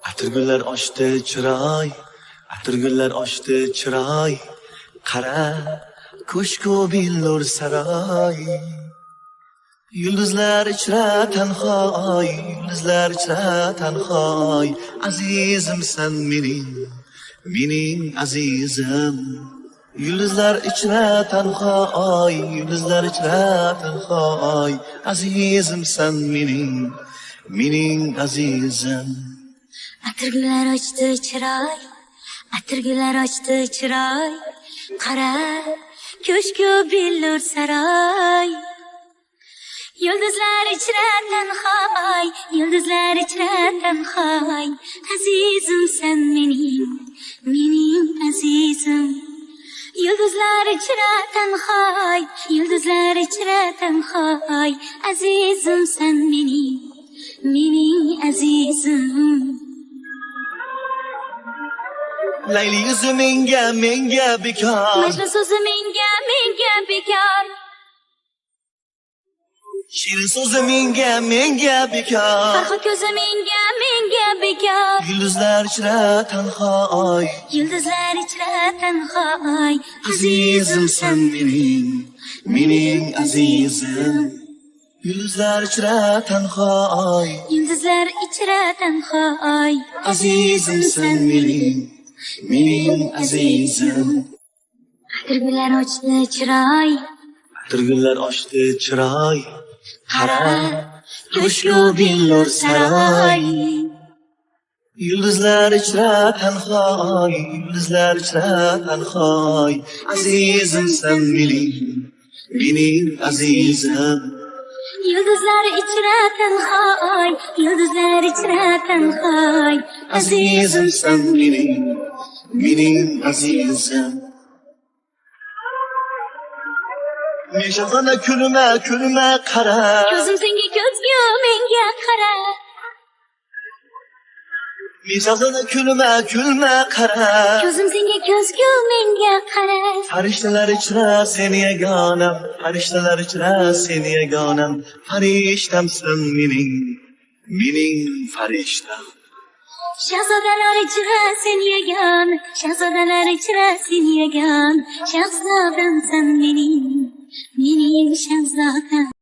Atirgullar ochdi chiroy, atirgullar ochdi chiroy, qara ko'shku billur saroy. Yulduzlar ichra tanhoy, yulduzlar ichra tanhoy, azizimsan mening azizim. Yulduzlar ichra tanhoy, yulduzlar ichra tanhoy, azizimsan mening azizim. Atirgullar ochdi chiroy, atirgullar ochdi chiroy, qara ko'shku billur saroy. Yulduzlar ichra tanhoy, yulduzlar ichra tanhoy, azizimsan mening azizim. Yulduzlar ichra tanhoy, yulduzlar ichra tanhoy, azizimsan mening azizim. Layli yuzi menga bekor, Majnun so'zi menga bekor. shirin so'zi menga bekor. Farhod ko'zi menga bekor. Yulduzlar ichra tanhoy, Yulduzlar ichra tanhoy, azizimsan mening azizim. Yulduzlar ichra tanhoy, yulduzlar ichra tanhoy, azizimsan mening azizim. atirgullar ochdi chiroy, Atirgullar ochdi chiroy, qara ko'shku billur saroy. Yulduzlar ichra tanhoy, yulduzlar ichra tanhoy, azizimsan mening azizim. yulduzlar ichra tanhoy, yulduzlar ichra tanhoy, Azizimsan mening azizim. Men shahzona kulma qara. ko'zim senga ko'zgu menga qara. Men shahzona kulma qara. Ko'zim senga ko'zgu menga qara. Farishtalar ichra seni yagonam, farishtalar ichra seni yagonam, farishtamsan mening farishtam. Shahzodalar ichra sen yagon, shahzodalar ichra sen yagon, shahzodamsan mening shahzodam.